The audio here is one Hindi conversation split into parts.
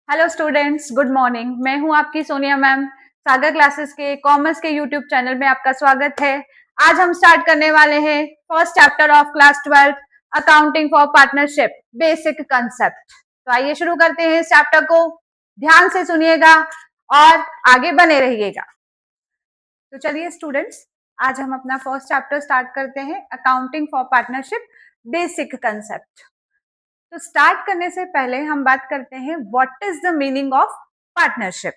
Hello students, good morning. मैं हूं आपकी सोनिया मैम। सागर क्लासेस के कॉमर्स के यूट्यूब चैनल में आपका स्वागत है। आज हम स्टार्ट करने वाले हैं first chapter of class 12 accounting for partnership basic concept. तो आइए शुरू करते हैं इस चैप्टर को। ध्यान से सुनिएगा और आगे बने रहिएगा। तो चलिए स्टूडेंट्स, आज हम अपना फर्स्ट चैप्टर स्टार्ट करते हैं accounting for partnership basic concept. तो स्टार्ट करने से पहले हम बात करते हैं what is the meaning of partnership.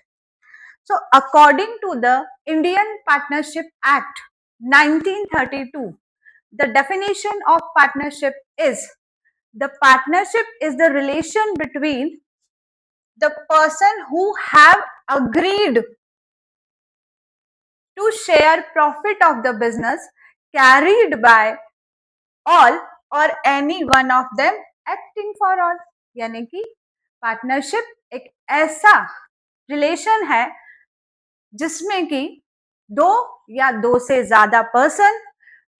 So according to the Indian partnership act 1932, the definition of partnership is the partnership is the relation between the person who have agreed to share profit of the business carried by all or any one of them acting for all. यानी कि पार्टनरशिप एक ऐसा रिलेशन है जिसमें कि दो या दो से ज्यादा पर्सन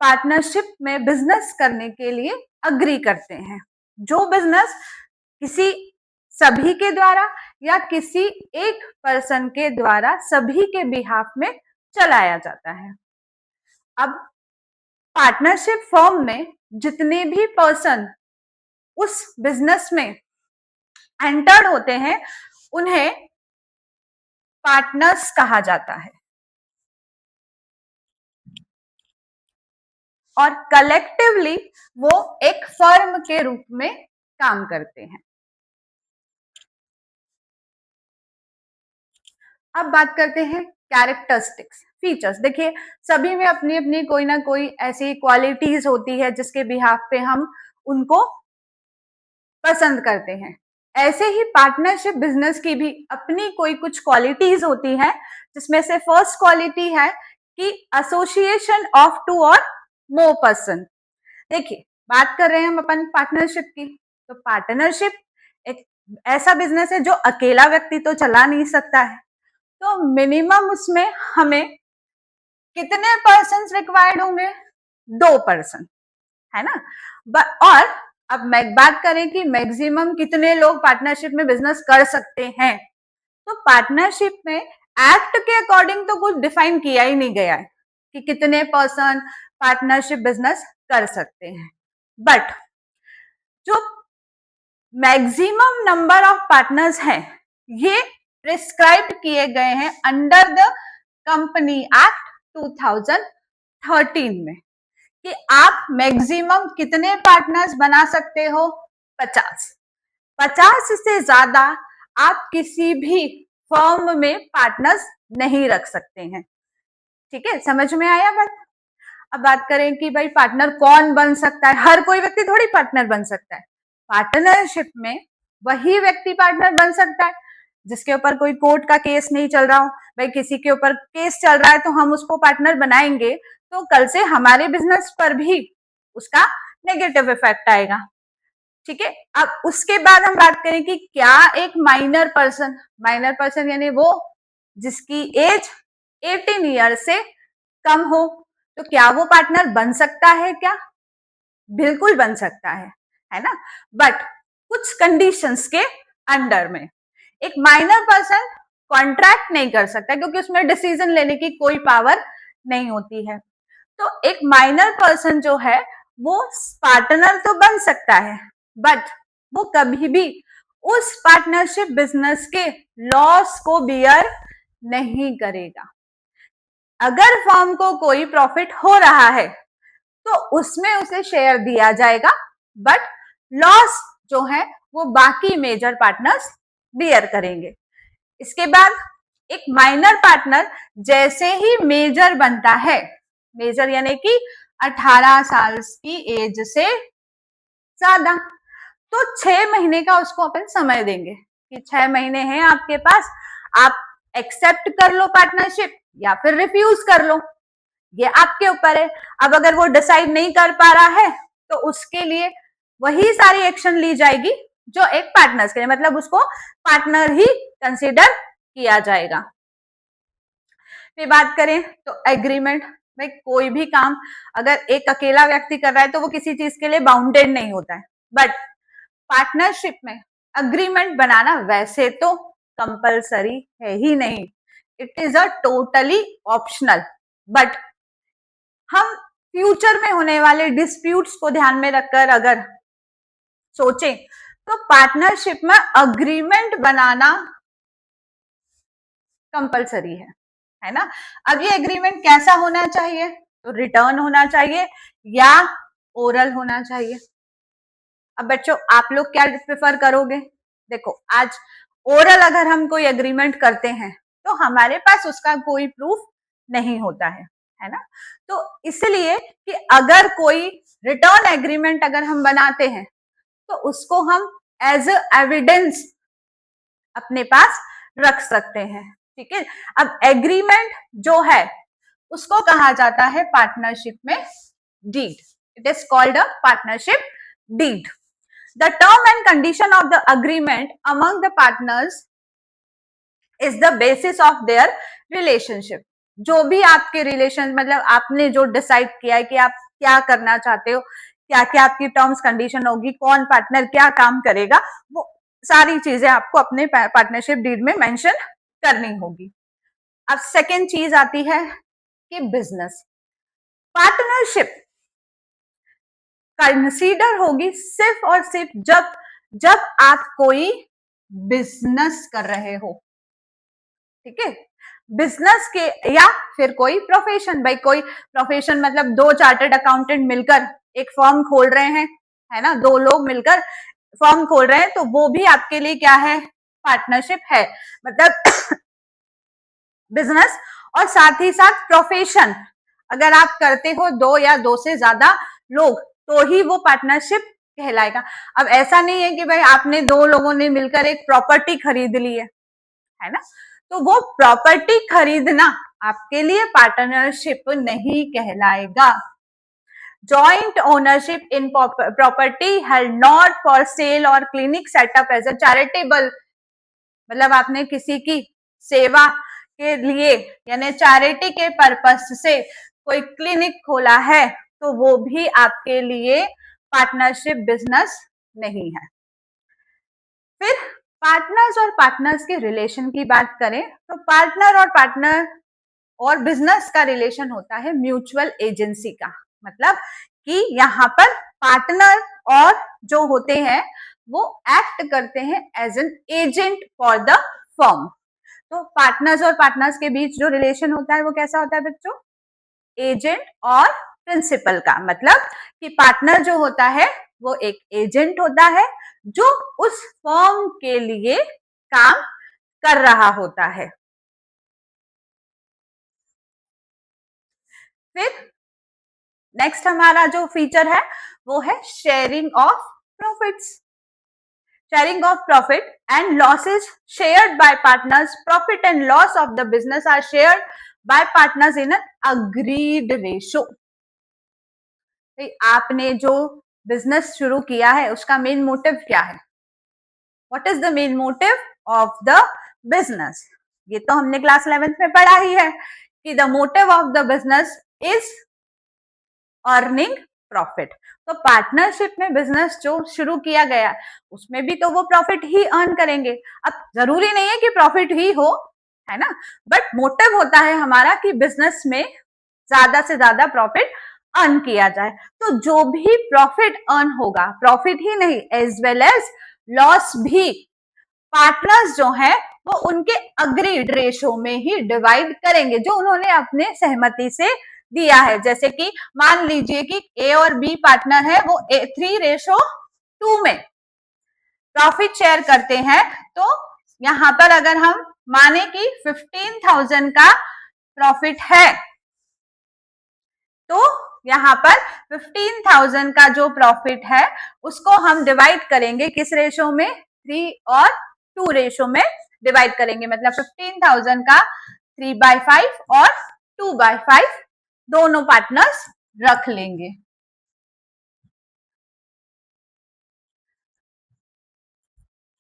पार्टनरशिप में बिजनेस करने के लिए अग्री करते हैं। जो बिजनेस किसी सभी के द्वारा या किसी एक पर्सन के द्वारा सभी के बिहाफ में चलाया जाता है। अब पार्टनरशिप फर्म में जितने भी पर्सन उस बिजनेस में एंटर्ड होते हैं उन्हें पार्टनर्स कहा जाता है और कलेक्टिवली वो एक फर्म के रूप में काम करते हैं। अब बात करते हैं कैरेक्टरिस्टिक्स, फीचर्स। देखिए, सभी में अपनी अपनी कोई ना कोई ऐसी क्वालिटीज होती है जिसके बिहाफ पे हम उनको पसंद करते हैं। ऐसे ही पार्टनरशिप बिजनेस की भी अपनी कोई कुछ क्वालिटीज होती हैं, जिसमें से फर्स्ट क्वालिटी है कि एसोसिएशन ऑफ टू और मोर पर्सन। देखिए, बात कर रहे हैं हम अपन पार्टनरशिप की, तो पार्टनरशिप एक ऐसा बिजनेस है जो अकेला व्यक्ति तो चला नहीं सकता है। तो मिनिमम उसमें हमें कितने पर्सन रिक्वायर्ड होंगे? 2 पर्सन, है ना। और अब मैं बात करें कि मैक्सिमम कितने लोग पार्टनरशिप में बिजनेस कर सकते हैं, तो पार्टनरशिप में एक्ट के अकॉर्डिंग तो कुछ डिफाइन किया ही नहीं गया है कि कितने पर्सन पार्टनरशिप बिजनेस कर सकते हैं। बट जो मैक्सिमम नंबर ऑफ पार्टनर्स हैं ये प्रिस्क्राइब किए गए हैं अंडर द कंपनी एक्ट 2013 में कि आप मैक्सिमम कितने पार्टनर्स बना सकते हो? 50 से ज्यादा आप किसी भी फर्म में पार्टनर्स नहीं रख सकते हैं। ठीक है, समझ में आया बात? अब बात करें कि भाई पार्टनर कौन बन सकता है। हर कोई व्यक्ति थोड़ी पार्टनर बन सकता है। पार्टनरशिप में वही व्यक्ति पार्टनर बन सकता है जिसके ऊपर कोई कोर्ट का केस नहीं चल रहा हो। भाई किसी के ऊपर केस चल रहा है तो हम उसको पार्टनर बनाएंगे तो कल से हमारे बिजनेस पर भी उसका नेगेटिव इफेक्ट आएगा। ठीक है, अब उसके बाद हम बात करें कि क्या एक माइनर पर्सन यानी वो जिसकी एज 18 ईयर से कम हो, तो क्या वो पार्टनर बन सकता है? क्या बिल्कुल बन सकता है ना। बट कुछ कंडीशंस के अंडर में एक माइनर पर्सन कॉन्ट्रैक्ट नहीं कर सकता क्योंकि उसमें डिसीजन लेने की कोई पावर नहीं होती है। तो एक माइनर पर्सन जो है वो पार्टनर तो बन सकता है बट वो कभी भी उस पार्टनरशिप बिजनेस के लॉस को बियर नहीं करेगा। अगर फर्म को कोई प्रॉफिट हो रहा है तो उसमें उसे शेयर दिया जाएगा, बट लॉस जो है वो बाकी मेजर पार्टनर्स बियर करेंगे। इसके बाद एक माइनर पार्टनर जैसे ही मेजर बनता है, मेजर यानी कि 18 साल की एज से ज्यादा, तो 6 महीने का उसको अपन समय देंगे कि 6 महीने हैं आपके पास, आप एक्सेप्ट कर लो पार्टनरशिप या फिर रिफ्यूज कर लो, ये आपके ऊपर है। अब अगर वो डिसाइड नहीं कर पा रहा है तो उसके लिए वही सारी एक्शन ली जाएगी जो एक पार्टनर्स के लिए, मतलब उसको पार्टनर ही कंसीडर किया जाएगा। फिर बात करें तो एग्रीमेंट। भाई कोई भी काम अगर एक अकेला व्यक्ति कर रहा है तो वो किसी चीज के लिए बाउंडेड नहीं होता है, बट पार्टनरशिप में अग्रीमेंट बनाना वैसे तो कंपलसरी है ही नहीं, it is a totally optional, but हम फ्यूचर में होने वाले डिस्प्यूट्स को ध्यान में रखकर अगर सोचें तो पार्टनरशिप में अग्रीमेंट बनाना कंपलसरी है ना। अब ये एग्रीमेंट कैसा होना चाहिए, तो रिटर्न होना चाहिए या ओरल होना चाहिए। अब बच्चों आप लोग क्या प्रेफर करोगे, देखो आज ओरल अगर हम कोई एग्रीमेंट करते हैं तो हमारे पास उसका कोई प्रूफ नहीं होता है ना। तो इसलिए कि अगर कोई रिटर्न एग्रीमेंट अगर हम बनाते हैं तो उसको हम एज एविडेंस अपने पास रख सकते हैं, ठीक है। अब एग्रीमेंट जो है उसको कहा जाता है पार्टनरशिप में deed, it is called a partnership deed. The term and condition of the agreement among the partners is the basis of their relationship। जो भी आपके रिलेशन मतलब आपने जो डिसाइड किया है कि आप क्या करना चाहते हो, क्या क्या आपकी टर्म्स कंडीशन होगी, कौन पार्टनर क्या काम करेगा, वो सारी चीजें आपको अपने पार्टनरशिप डीड में मेंशन करनी होगी। अब सेकेंड चीज आती है कि बिजनेस पार्टनरशिप कंसीडर होगी सिर्फ और सिर्फ जब आप कोई बिजनेस कर रहे हो, ठीक है। बिजनेस के या फिर कोई प्रोफेशन, भाई कोई प्रोफेशन मतलब दो चार्टर्ड अकाउंटेंट मिलकर एक फर्म खोल रहे हैं, है ना, दो लोग मिलकर फर्म खोल रहे हैं तो वो भी आपके लिए क्या है, पार्टनरशिप है। मतलब बिजनेस और साथ ही साथ प्रोफेशन अगर आप करते हो दो या दो से ज्यादा लोग तो ही वो पार्टनरशिप कहलाएगा। अब ऐसा नहीं है कि भाई आपने दो लोगों ने मिलकर एक प्रॉपर्टी खरीद ली है ना, तो वो प्रॉपर्टी खरीदना आपके लिए पार्टनरशिप नहीं कहलाएगा। Joint ownership in property held not for sale और clinic setup as a charitable, मतलब आपने किसी की सेवा के लिए यानी चैरिटी के पर्पस से कोई क्लिनिक खोला है तो वो भी आपके लिए पार्टनरशिप बिजनेस नहीं है। फिर पार्टनर्स और पार्टनर्स के रिलेशन की बात करें तो पार्टनर और पार्टनर और बिजनेस का रिलेशन होता है म्यूचुअल एजेंसी का, मतलब कि यहाँ पर पार्टनर और जो होते हैं वो एक्ट करते हैं as an agent for the firm. तो पार्टनर्स और पार्टनर्स के बीच जो रिलेशन होता है वो कैसा होता है बच्चों, एजेंट और प्रिंसिपल का, मतलब कि पार्टनर जो होता है वो एक एजेंट होता है जो उस फर्म के लिए काम कर रहा होता है। फिर नेक्स्ट हमारा जो फीचर है वो है sharing of profits. Sharing of profit and losses shared by partners, profit and loss of the business are shared by partners in an agreed ratio. आपने जो बिजनेस शुरू किया है उसका मेन मोटिव क्या है, what is the main motive of the business, ये तो हमने क्लास 11th में पढ़ा ही है कि the motive of the business is earning profit. तो पार्टनरशिप में बिजनेस जो शुरू किया गया उसमें भी तो वो प्रॉफिट ही अर्न करेंगे। अब जरूरी नहीं है कि प्रॉफिट ही हो, है ना, बट मोटिव होता है हमारा कि बिजनेस में ज्यादा से ज्यादा प्रॉफिट अर्न किया जाए। तो जो भी प्रॉफिट अर्न होगा, प्रॉफिट ही नहीं एज वेल एज लॉस भी पार्टनर्स जो है वो उनके अग्रीड रेशो में ही डिवाइड करेंगे जो उन्होंने अपने सहमति से दिया है। जैसे कि मान लीजिए कि ए और बी पार्टनर है, वो 3:2 में प्रॉफिट शेयर करते हैं, तो यहां पर अगर हम माने कि 15,000 का प्रॉफिट है तो यहां पर 15,000 का जो प्रॉफिट है उसको हम डिवाइड करेंगे किस रेशो में, 3 और 2 रेशो में डिवाइड करेंगे। मतलब 15,000 का 3/5 और 2/5 दोनों पार्टनर्स रख लेंगे।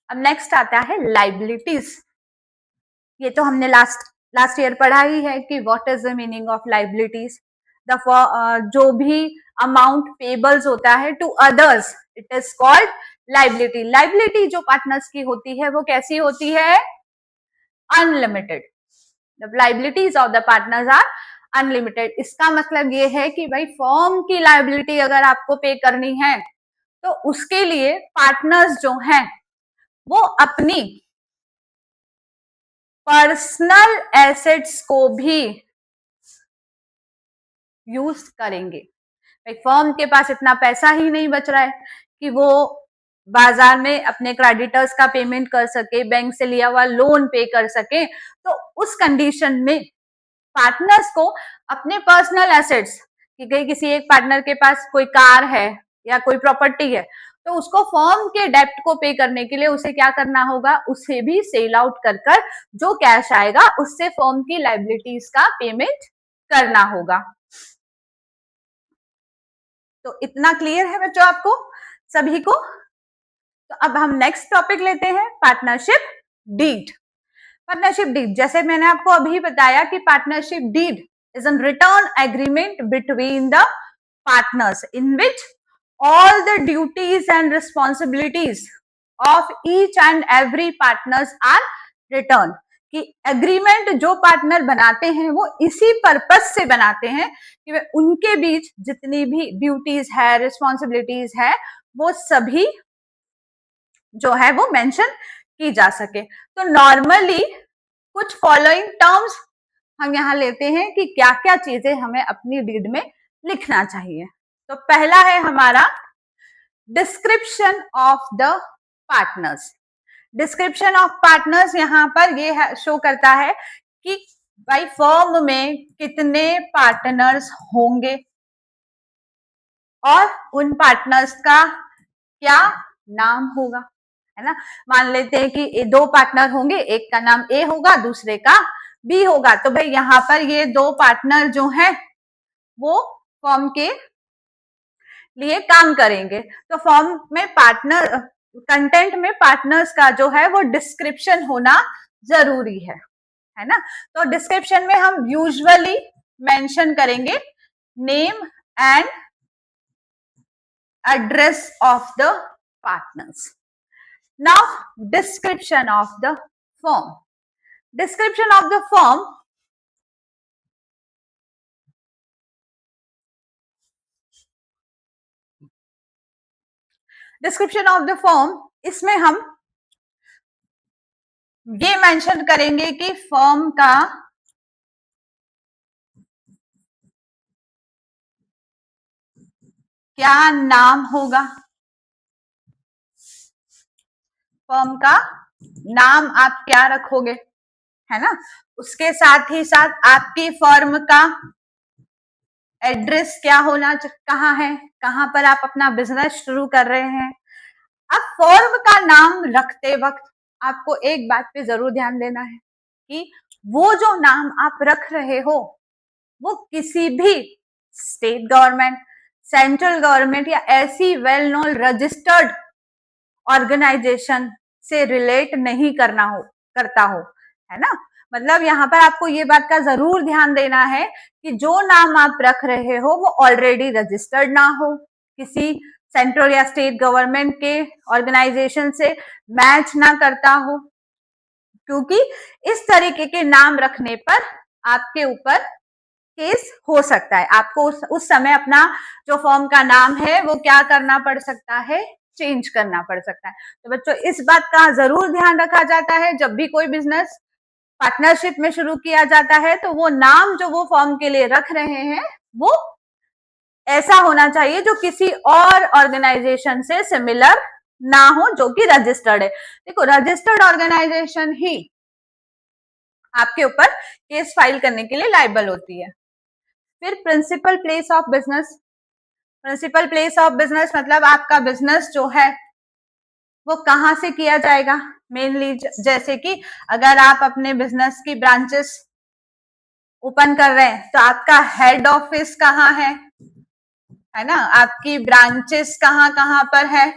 अब नेक्स्ट आता है लाइबिलिटीज। ये तो हमने लास्ट ईयर पढ़ा ही है कि what is the meaning of liabilities. जो भी अमाउंट पेबल्स होता है to others, it is called liability, liability जो पार्टनर्स की होती है वो कैसी होती है? Unlimited. The liabilities of the partners are unlimited. इसका मतलब ये है कि भाई फर्म की लाइबिलिटी अगर आपको पे करनी है तो उसके लिए पार्टनर्स जो हैं वो अपनी पर्सनल एसेट्स को भी यूज करेंगे। फर्म के पास इतना पैसा ही नहीं बच रहा है कि वो बाजार में अपने क्रेडिटर्स का पेमेंट कर सके, बैंक से लिया हुआ लोन पे कर सके, तो उस कंडीशन में पार्टनर्स को अपने पर्सनल एसेट्स, कि किसी एक पार्टनर के पास कोई कार है या कोई प्रॉपर्टी है, तो उसको फर्म के डेप्ट को पे करने के लिए उसे क्या करना होगा? उसे भी सेल आउट कर कर जो कैश आएगा उससे फर्म की लाइबिलिटीज का पेमेंट करना होगा। तो इतना क्लियर है बच्चों आपको सभी को? तो अब हम नेक्स्ट टॉपिक लेते हैं, पार्टनरशिप डीड। पार्टनरशिप डीड, जैसे मैंने आपको अभी बताया कि partnership deed is an written agreement between the partners in which all the duties and responsibilities of each and every partners are written। कि एग्रीमेंट जो पार्टनर बनाते हैं वो इसी पर्पज से बनाते हैं कि वे उनके बीच जितनी भी ड्यूटीज है, रिस्पॉन्सिबिलिटीज है, वो सभी जो है वो मेंशन की जा सके। तो नॉर्मली कुछ फॉलोइंग टर्म्स हम यहाँ लेते हैं कि क्या क्या चीजें हमें अपनी डीड में लिखना चाहिए। तो पहला है हमारा description of the partners. Description of partners यहाँ पर ये शो करता है कि भाई फर्म में कितने पार्टनर्स होंगे और उन पार्टनर्स का क्या नाम होगा, है ना। मान लेते हैं कि दो पार्टनर होंगे, एक का नाम ए होगा, दूसरे का बी होगा। तो भाई यहाँ पर ये दो पार्टनर जो हैं वो फर्म के लिए काम करेंगे। तो फॉर्म में पार्टनर, कंटेंट में पार्टनर्स का जो है वो डिस्क्रिप्शन होना जरूरी है ना। तो डिस्क्रिप्शन में हम यूजुअली मेंशन करेंगे name and address of the partners. Now description of the firm. Description of the firm description of the firm, इसमें हम ये मेंशन करेंगे कि फर्म का क्या नाम होगा, फर्म का नाम आप क्या रखोगे, है ना। उसके साथ ही साथ आपकी फर्म का एड्रेस क्या होना, कहाँ है, कहाँ पर आप अपना बिजनेस शुरू कर रहे हैं। अब फर्म का नाम रखते वक्त आपको एक बात पे जरूर ध्यान देना है कि वो जो नाम आप रख रहे हो वो किसी भी स्टेट गवर्नमेंट, सेंट्रल गवर्नमेंट या ऐसी वेल नोन रजिस्टर्ड ऑर्गेनाइजेशन से रिलेट नहीं करता हो, है ना। मतलब यहाँ पर आपको ये बात का जरूर ध्यान देना है कि जो नाम आप रख रहे हो वो ऑलरेडी रजिस्टर्ड ना हो, किसी सेंट्रल या स्टेट गवर्नमेंट के ऑर्गेनाइजेशन से मैच ना करता हो, क्योंकि इस तरीके के नाम रखने पर आपके ऊपर केस हो सकता है। आपको उस समय अपना जो फर्म का नाम है वो क्या करना पड़ सकता है, चेंज करना पड़ सकता है। तो बच्चों इस बात का जरूर ध्यान रखा जाता है जब भी कोई बिजनेस पार्टनरशिप में शुरू किया जाता है, तो वो नाम जो वो फर्म के लिए रख रहे हैं वो ऐसा होना चाहिए जो किसी और ऑर्गेनाइजेशन से सिमिलर ना हो जो कि रजिस्टर्ड है। देखो रजिस्टर्ड ऑर्गेनाइजेशन ही आपके ऊपर केस फाइल करने के लिए लायबल होती है। फिर principal place of business. Principal place of business मतलब आपका बिजनेस जो है वो कहाँ से किया जाएगा। मेनली जैसे कि अगर आप अपने बिजनेस की ब्रांचेस ओपन कर रहे हैं तो आपका हेड ऑफिस कहाँ है ना, आपकी ब्रांचेस कहाँ कहाँ पर है,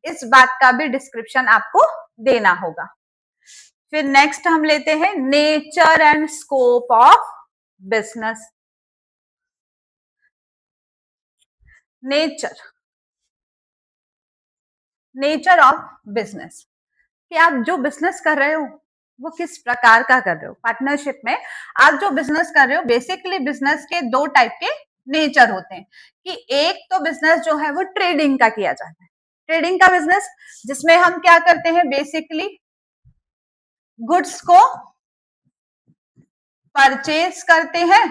इस बात का भी डिस्क्रिप्शन आपको देना होगा। फिर नेक्स्ट हम लेते हैं nature and scope of business. Nature, nature of business, कि आप जो बिजनेस कर रहे हो वो किस प्रकार का कर रहे हो। पार्टनरशिप में आप जो बिजनेस कर रहे हो, बेसिकली बिजनेस के दो टाइप के नेचर होते हैं, कि एक तो बिजनेस जो है वो ट्रेडिंग का किया जाता है, ट्रेडिंग का बिजनेस, जिसमें हम क्या करते हैं, बेसिकली गुड्स को परचेज करते हैं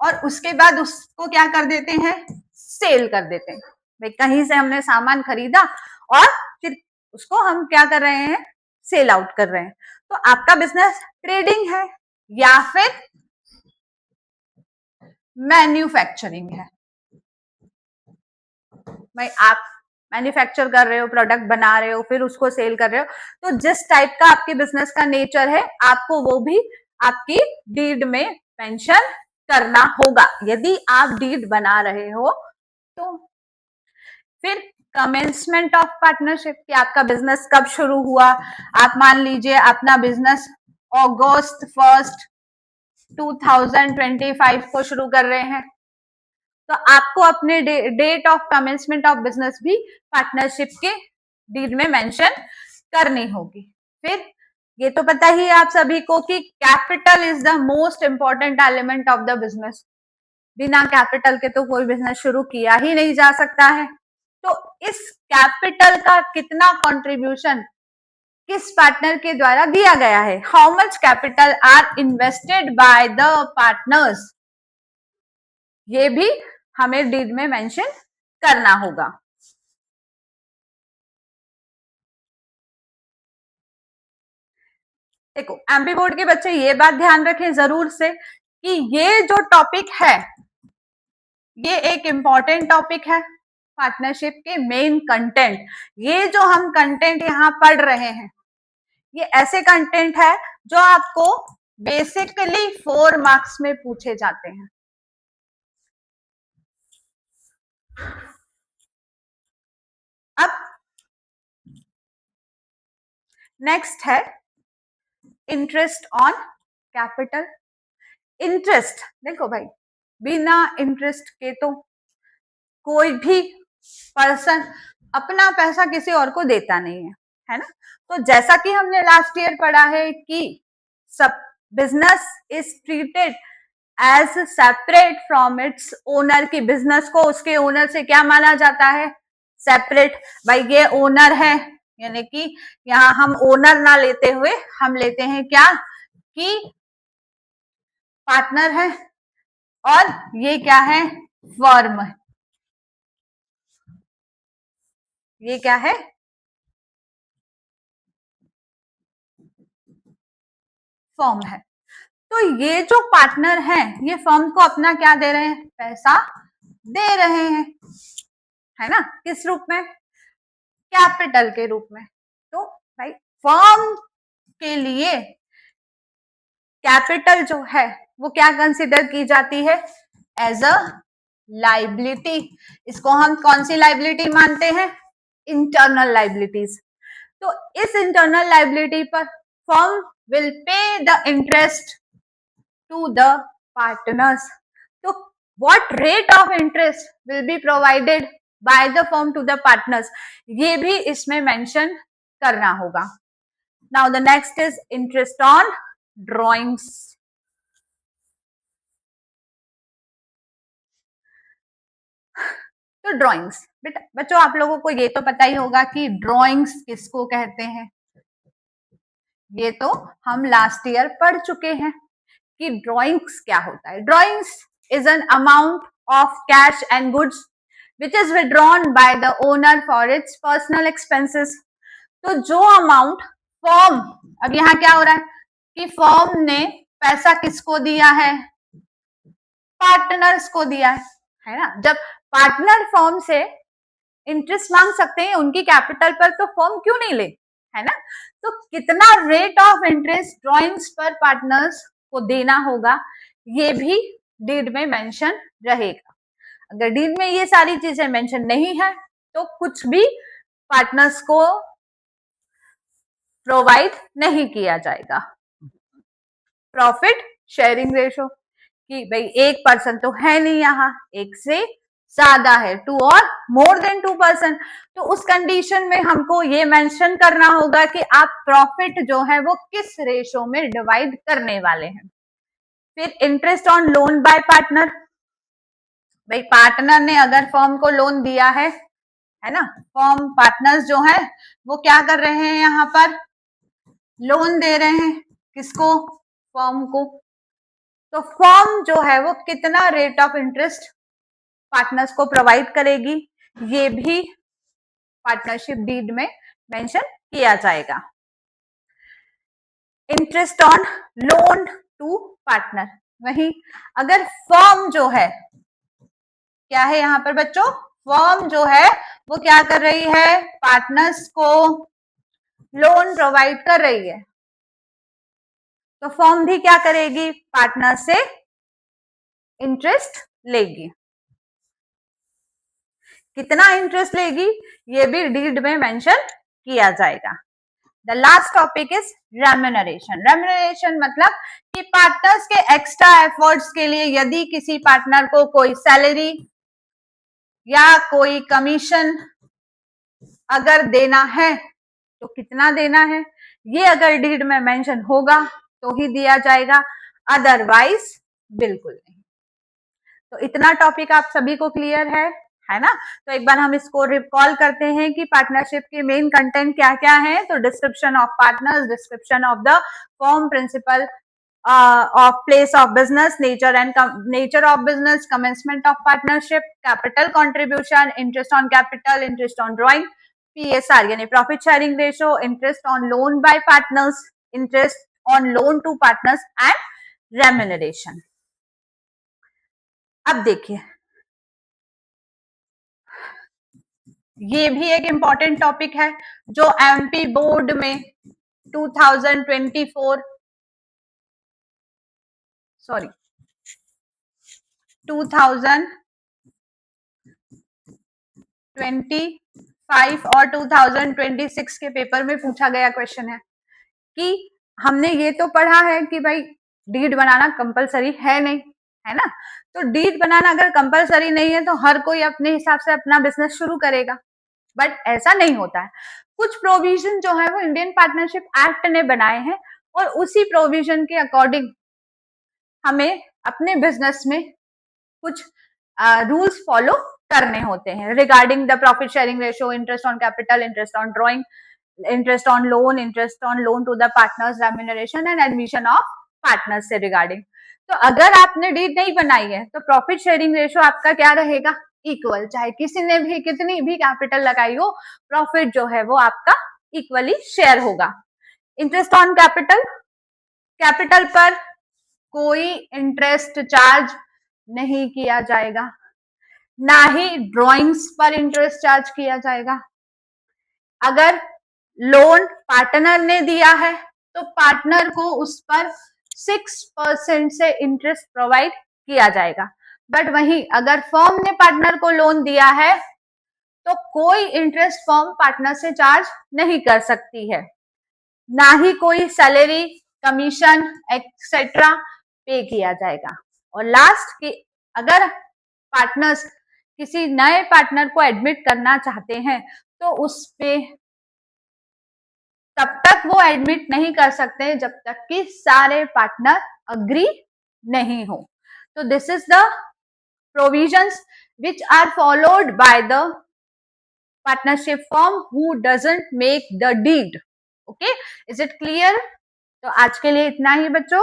और उसके बाद उसको क्या कर देते हैं, सेल कर देते हैं। भाई कहीं से हमने सामान खरीदा और फिर उसको हम क्या कर रहे हैं, सेल आउट कर रहे हैं। तो आपका बिजनेस ट्रेडिंग है या फिर मैन्युफैक्चरिंग है। भाई आप मैन्युफैक्चर कर रहे हो, प्रोडक्ट बना रहे हो, फिर उसको सेल कर रहे हो, तो जिस टाइप का आपके बिजनेस का नेचर है आपको वो भी आपकी डीड में मेंशन करना होगा। यदि आप डीड बना रहे हो तो फिर कमेंसमेंट ऑफ पार्टनरशिप, कि आपका बिजनेस कब शुरू हुआ। आप मान लीजिए अपना बिजनेस August 1, 2025 को शुरू कर रहे हैं, तो आपको अपने date of commencement of business भी पार्टनरशिप के डीड में मेंशन करनी होगी। फिर ये तो पता ही है आप सभी को कि capital is the most important element of the business. बिना कैपिटल के तो कोई बिजनेस शुरू किया ही नहीं जा सकता है। तो इस कैपिटल का कितना कंट्रीब्यूशन किस पार्टनर के द्वारा दिया गया है, how much capital R invested by the partners, ये भी हमें डीड में मेंशन करना होगा। देखो एमपी बोर्ड के बच्चे ये बात ध्यान रखें जरूर से कि ये जो टॉपिक है ये एक इम्पॉर्टेंट टॉपिक है पार्टनरशिप के मेन कंटेंट। ये जो हम कंटेंट यहाँ पढ़ रहे हैं ये ऐसे कंटेंट है जो आपको बेसिकली 4 मार्क्स में पूछे जाते हैं। अब नेक्स्ट है इंटरेस्ट ऑन कैपिटल। इंटरेस्ट देखो भाई, बिना इंटरेस्ट के तो कोई भी पर्सन अपना पैसा किसी और को देता नहीं है ना। तो जैसा कि हमने लास्ट ईयर पढ़ा है कि सब business is treated as separate from its owner, की बिजनेस को उसके ओनर से क्या माना जाता है, सेपरेट। भाई ये ओनर है, यानी कि यहाँ हम ओनर ना लेते हुए हम लेते हैं क्या, कि पार्टनर है, और ये क्या है, फर्म। ये क्या है, फर्म है। तो ये जो पार्टनर है ये फर्म को अपना क्या दे रहे हैं, पैसा दे रहे हैं, है ना। किस रूप में, कैपिटल के रूप में। तो भाई फर्म के लिए कैपिटल जो है वो क्या कंसिडर की जाती है, एज अ लाइबिलिटी। इसको हम कौन सी लाइबिलिटी मानते हैं, इंटरनल लाइबिलिटीज। तो इस इंटरनल लाइबिलिटी पर firm will pay the interest to the partners. तो what rate of interest will be provided by the firm to the partners, ये भी इसमें मेंशन करना होगा। Now the next is interest on drawings। तो ड्राइंग्स बेटा बच्चों आप लोगों को ये तो पता ही होगा कि ड्राइंग्स किसको कहते हैं। ये तो हम लास्ट ईयर पढ़ चुके हैं कि ड्राइंग्स क्या होता है। Drawings is an amount of cash and goods which is withdrawn by the owner for its personal expenses. तो जो अमाउंट फर्म, अब यहाँ क्या हो रहा है कि फर्म ने पैसा किसको दिया है, पार्टनर्स को दिया है ना। जब पार्टनर फर्म से इंटरेस्ट मांग सकते हैं उनकी कैपिटल पर, तो फर्म क्यों नहीं ले, है ना। तो कितना रेट ऑफ इंटरेस्ट ड्राइंग्स पर पार्टनर्स को देना होगा ये भी डीड में मेंशन रहेगा। अगर डीड में ये सारी चीजें मेंशन नहीं है तो कुछ भी पार्टनर्स को प्रोवाइड नहीं किया जाएगा। प्रॉफिट शेयरिंग रेशो, कि भाई एक पर्सन तो है नहीं यहाँ, एक से ज्यादा है, 2 और मोर देन 2%, तो उस कंडीशन में हमको ये मेंशन करना होगा कि आप प्रॉफिट जो है वो किस रेशो में डिवाइड करने वाले हैं। फिर interest on loan by partner, भाई पार्टनर ने अगर फर्म को लोन दिया है ना, फर्म पार्टनर्स जो है वो क्या कर रहे हैं, यहाँ पर लोन दे रहे हैं किसको, फर्म को, तो फर्म जो है वो कितना रेट ऑफ इंटरेस्ट पार्टनर्स को प्रोवाइड करेगी, ये भी पार्टनरशिप डीड में मेंशन किया जाएगा। Interest on loan to partner, वही अगर फर्म जो है क्या है यहाँ पर बच्चों, फर्म जो है वो क्या कर रही है, पार्टनर्स को लोन प्रोवाइड कर रही है, तो फर्म भी क्या करेगी, पार्टनर से इंटरेस्ट लेगी। कितना इंटरेस्ट लेगी ये भी डीड में मेंशन किया जाएगा। The last topic is remuneration. Remuneration मतलब कि पार्टनर्स के एक्स्ट्रा एफर्ट्स के लिए यदि किसी पार्टनर को कोई सैलरी या कोई कमीशन अगर देना है तो कितना देना है, ये अगर डीड में मेंशन होगा तो ही दिया जाएगा, अदरवाइज बिल्कुल नहीं। तो इतना टॉपिक आप सभी को क्लियर है ना। तो एक बार हम इसको रिकॉल करते हैं कि पार्टनरशिप के मेन कंटेंट क्या क्या है। तो description of partners, description of the firm principal of place of business, nature of business, commencement of partnership, capital contribution, interest on capital, interest on drawing, PSR यानी profit sharing ratio, interest on loan by partners, interest on loan to partners and remuneration। अब देखिए ये भी एक इंपॉर्टेंट टॉपिक है जो एमपी बोर्ड में 2024 और 2026 के पेपर में पूछा गया क्वेश्चन है कि हमने ये तो पढ़ा है कि भाई डीड बनाना कंपलसरी है नहीं, है ना। तो डीड बनाना अगर कंपलसरी नहीं है तो हर कोई अपने हिसाब से अपना बिजनेस शुरू करेगा, बट ऐसा नहीं होता है। कुछ प्रोविजन जो है वो इंडियन पार्टनरशिप एक्ट ने बनाए हैं और उसी प्रोविजन के अकॉर्डिंग हमें अपने बिजनेस में कुछ रूल्स फॉलो करने होते हैं regarding the profit sharing ratio, interest on capital, interest on drawing, interest on loan to the partners, remuneration and admission of partners से रिगार्डिंग। तो अगर आपने डीड नहीं बनाई है तो प्रॉफिट शेयरिंग रेशियो आपका क्या रहेगा, इक्वल, चाहे किसी ने भी कितनी भी कैपिटल लगाई हो, प्रॉफिट जो है वो आपका इक्वली शेयर होगा। इंटरेस्ट ऑन कैपिटल, कैपिटल पर कोई इंटरेस्ट चार्ज नहीं किया जाएगा, ना ही ड्रॉइंग्स पर इंटरेस्ट चार्ज किया जाएगा। अगर लोन पार्टनर ने दिया है तो पार्टनर को उस पर 6% से इंटरेस्ट प्रोवाइड किया जाएगा, बट वहीं अगर फर्म ने पार्टनर को लोन दिया है तो कोई इंटरेस्ट फर्म पार्टनर से चार्ज नहीं कर सकती है, ना ही कोई सैलरी, कमीशन एक्सेट्रा पे किया जाएगा। और लास्ट कि अगर पार्टनर्स किसी नए पार्टनर को एडमिट करना चाहते हैं तो उस पे तब तक वो एडमिट नहीं कर सकते जब तक कि सारे पार्टनर अग्री नहीं हो। तो this is the provisions which are followed by the partnership firm who doesn't make the deed. Okay, is it clear? तो आज के लिए इतना ही बच्चों,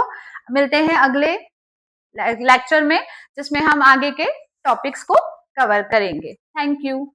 मिलते हैं अगले लेक्चर में जिसमें हम आगे के टॉपिक्स को कवर करेंगे। Thank you.